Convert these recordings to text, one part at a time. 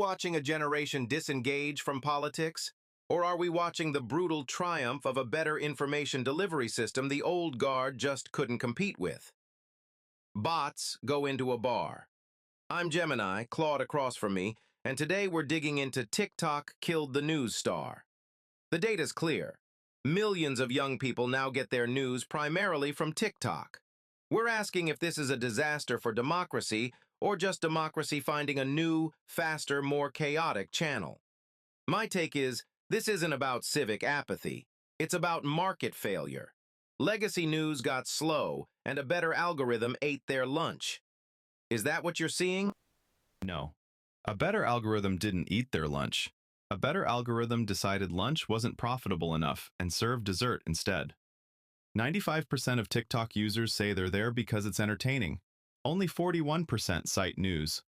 watching a generation disengage from politics? Or are we watching the brutal triumph of a better information delivery system the old guard just couldn't compete with? Bots go into a bar. I'm Gemini, Claude across from me, and today we're digging into TikTok killed the news star. The data's clear. Millions of young people now get their news primarily from TikTok. We're asking if this is a disaster for democracy or just democracy finding a new, faster, more chaotic channel. My take is, this isn't about civic apathy. It's about market failure. Legacy news got slow, and a better algorithm ate their lunch. Is that what you're seeing? No. A better algorithm didn't eat their lunch. A better algorithm decided lunch wasn't profitable enough and served dessert instead. 95% of TikTok users say they're there because it's entertaining. Only 41% cite news.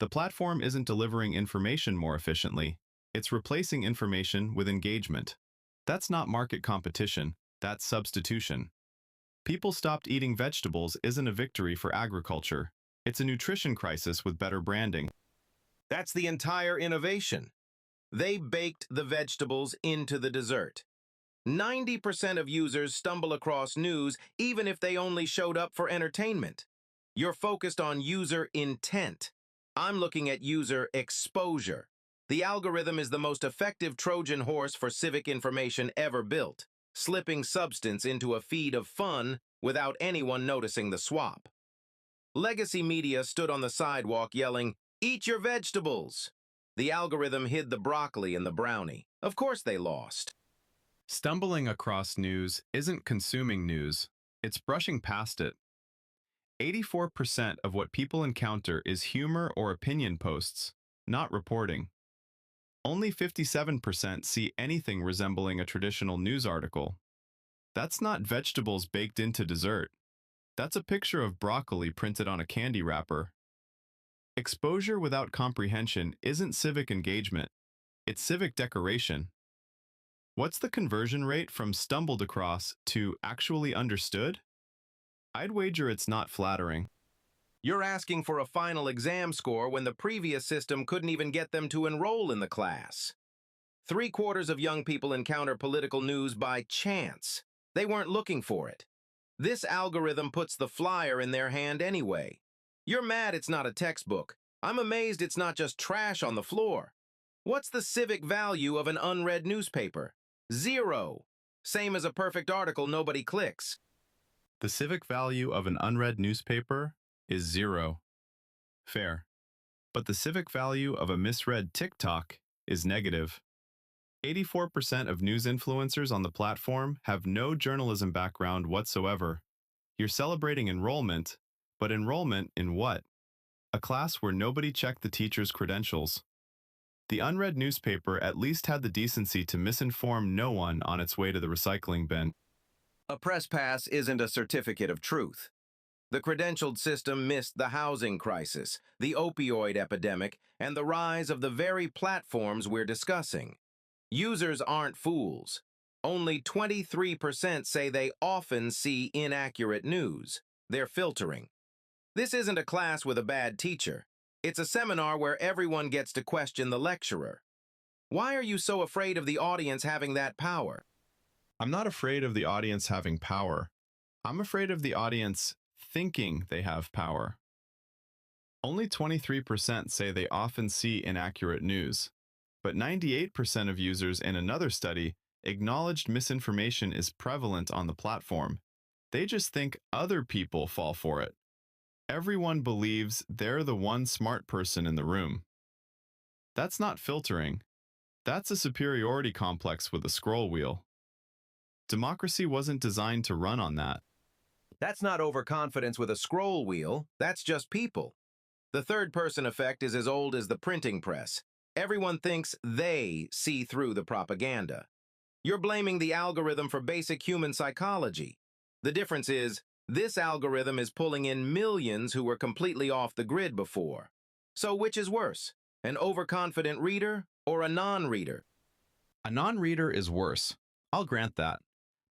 The platform isn't delivering information more efficiently. It's replacing information with engagement. That's not market competition, that's substitution. People stopped eating vegetables isn't a victory for agriculture. It's a nutrition crisis with better branding. That's the entire innovation. They baked the vegetables into the dessert. 90% of users stumble across news even if they only showed up for entertainment. You're focused on user intent. I'm looking at user exposure. The algorithm is the most effective Trojan horse for civic information ever built, slipping substance into a feed of fun without anyone noticing the swap. Legacy media stood on the sidewalk yelling, "Eat your vegetables!" The algorithm hid the broccoli and the brownie. Of course they lost. Stumbling across news isn't consuming news, it's brushing past it. 84% of what people encounter is humor or opinion posts, not reporting. Only 57% see anything resembling a traditional news article. That's not vegetables baked into dessert. That's a picture of broccoli printed on a candy wrapper. Exposure without comprehension isn't civic engagement, it's civic decoration. What's the conversion rate from stumbled across to actually understood? I'd wager it's not flattering. You're asking for a final exam score when the previous system couldn't even get them to enroll in the class. 3/4 of young people encounter political news by chance. They weren't looking for it. This algorithm puts the flyer in their hand anyway. You're mad it's not a textbook. I'm amazed it's not just trash on the floor. What's the civic value of an unread newspaper? 0. Same as a perfect article nobody clicks. The civic value of an unread newspaper is 0. Fair. But the civic value of a misread TikTok is negative. 84% of news influencers on the platform have no journalism background whatsoever. You're celebrating enrollment, but enrollment in what? A class where nobody checked the teacher's credentials. The unread newspaper at least had the decency to misinform no one on its way to the recycling bin. A press pass isn't a certificate of truth. The credentialed system missed the housing crisis, the opioid epidemic, and the rise of the very platforms we're discussing. Users aren't fools. Only 23% say they often see inaccurate news. They're filtering. This isn't a class with a bad teacher. It's a seminar where everyone gets to question the lecturer. Why are you so afraid of the audience having that power? I'm not afraid of the audience having power. I'm afraid of the audience thinking they have power. Only 23% say they often see inaccurate news, but 98% of users in another study acknowledged misinformation is prevalent on the platform. They just think other people fall for it. Everyone believes they're the one smart person in the room. That's not filtering. That's a superiority complex with a scroll wheel. Democracy wasn't designed to run on that. That's not overconfidence with a scroll wheel. That's just people. The third-person effect is as old as the printing press. Everyone thinks they see through the propaganda. You're blaming the algorithm for basic human psychology. The difference is, this algorithm is pulling in millions who were completely off the grid before. So which is worse, an overconfident reader or a non-reader? A non-reader is worse. I'll grant that.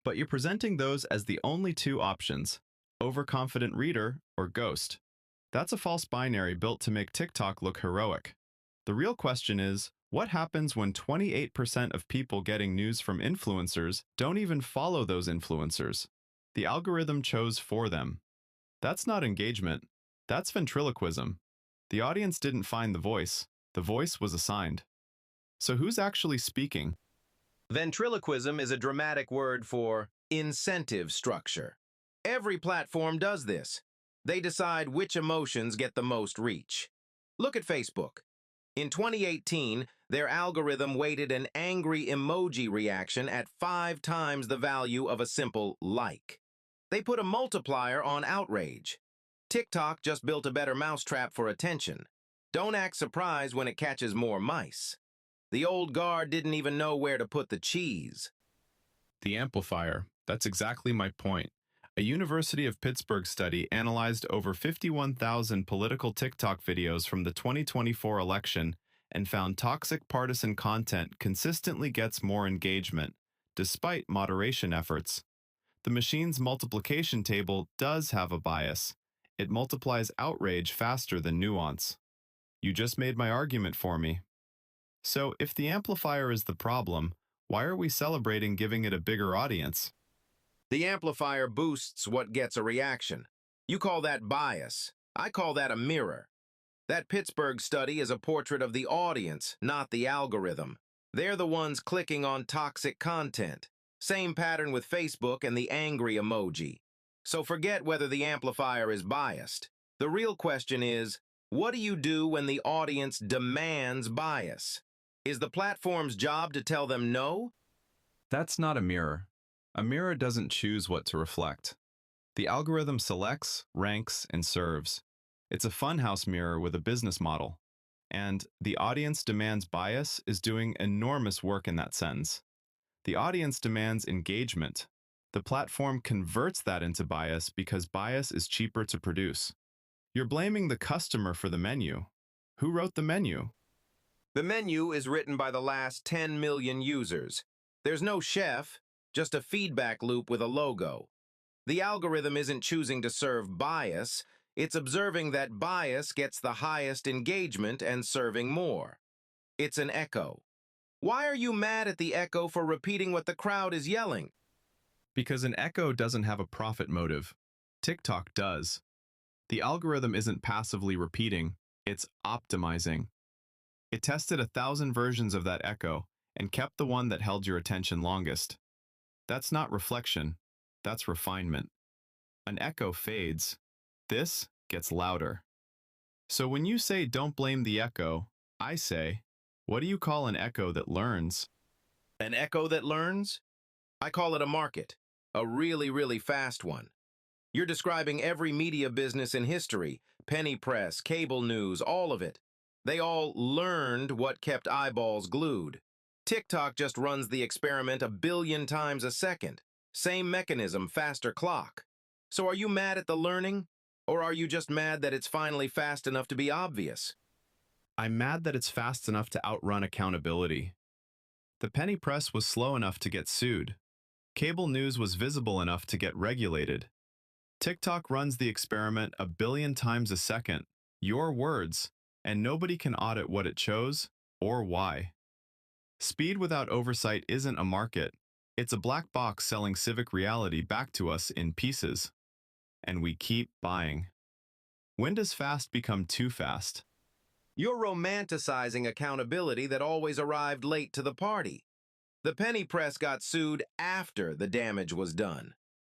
But you're presenting those as the only two options, overconfident reader or ghost. That's a false binary built to make TikTok look heroic. The real question is, what happens when 28% of people getting news from influencers don't even follow those influencers? The algorithm chose for them. That's not engagement. That's ventriloquism. The audience didn't find the voice was assigned. So who's actually speaking? Ventriloquism is a dramatic word for incentive structure. Every platform does this. They decide which emotions get the most reach. Look at Facebook. In 2018, their algorithm weighted an angry emoji reaction at 5 times the value of a simple like. They put a multiplier on outrage. TikTok just built a better mousetrap for attention. Don't act surprised when it catches more mice. The old guard didn't even know where to put the cheese. The amplifier. That's exactly my point. A University of Pittsburgh study analyzed over 51,000 political TikTok videos from the 2024 election and found toxic partisan content consistently gets more engagement, despite moderation efforts. The machine's multiplication table does have a bias. It multiplies outrage faster than nuance. You just made my argument for me. So, if the amplifier is the problem, why are we celebrating giving it a bigger audience? The amplifier boosts what gets a reaction. You call that bias. I call that a mirror. That Pittsburgh study is a portrait of the audience, not the algorithm. They're the ones clicking on toxic content. Same pattern with Facebook and the angry emoji. So forget whether the amplifier is biased. The real question is, what do you do when the audience demands bias? Is the platform's job to tell them no? That's not a mirror. A mirror doesn't choose what to reflect. The algorithm selects, ranks, and serves. It's a funhouse mirror with a business model. And the audience demands bias is doing enormous work in that sense. The audience demands engagement. The platform converts that into bias because bias is cheaper to produce. You're blaming the customer for the menu. Who wrote the menu? The menu is written by the last 10 million users. There's no chef, just a feedback loop with a logo. The algorithm isn't choosing to serve bias, it's observing that bias gets the highest engagement and serving more. It's an echo. Why are you mad at the echo for repeating what the crowd is yelling? Because an echo doesn't have a profit motive. TikTok does. The algorithm isn't passively repeating, it's optimizing. It tested 1,000 versions of that echo and kept the one that held your attention longest. That's not reflection, that's refinement. An echo fades. This gets louder. So when you say don't blame the echo, I say, what do you call an echo that learns? An echo that learns? I call it a market, a really, really fast one. You're describing every media business in history, penny press, cable news, all of it. They all learned what kept eyeballs glued. TikTok just runs the experiment 1 billion times a second. Same mechanism, faster clock. So are you mad at the learning? Or are you just mad that it's finally fast enough to be obvious? I'm mad that it's fast enough to outrun accountability. The penny press was slow enough to get sued. Cable news was visible enough to get regulated. TikTok runs the experiment 1 billion times a second, your words, and nobody can audit what it chose or why. Speed without oversight isn't a market. It's a black box selling civic reality back to us in pieces. And we keep buying. When does fast become too fast? You're romanticizing accountability that always arrived late to the party. The penny press got sued after the damage was done.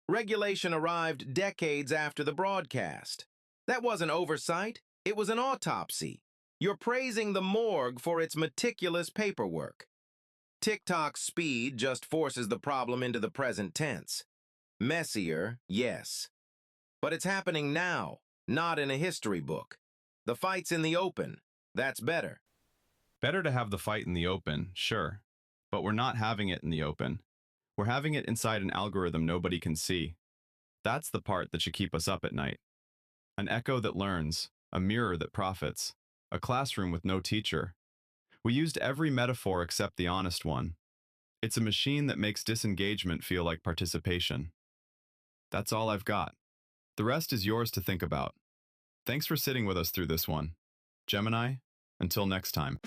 Regulation arrived decades after the broadcast. That wasn't oversight, it was an autopsy. You're praising the morgue for its meticulous paperwork. TikTok's speed just forces the problem into the present tense. Messier, yes. But it's happening now, not in a history book. The fight's in the open. That's better. Better to have the fight in the open, sure. But we're not having it in the open. We're having it inside an algorithm nobody can see. That's the part that should keep us up at night. An echo that learns, a mirror that profits, a classroom with no teacher. We used every metaphor except the honest one. It's a machine that makes disengagement feel like participation. That's all I've got. The rest is yours to think about. Thanks for sitting with us through this one. Gemini, Until next time.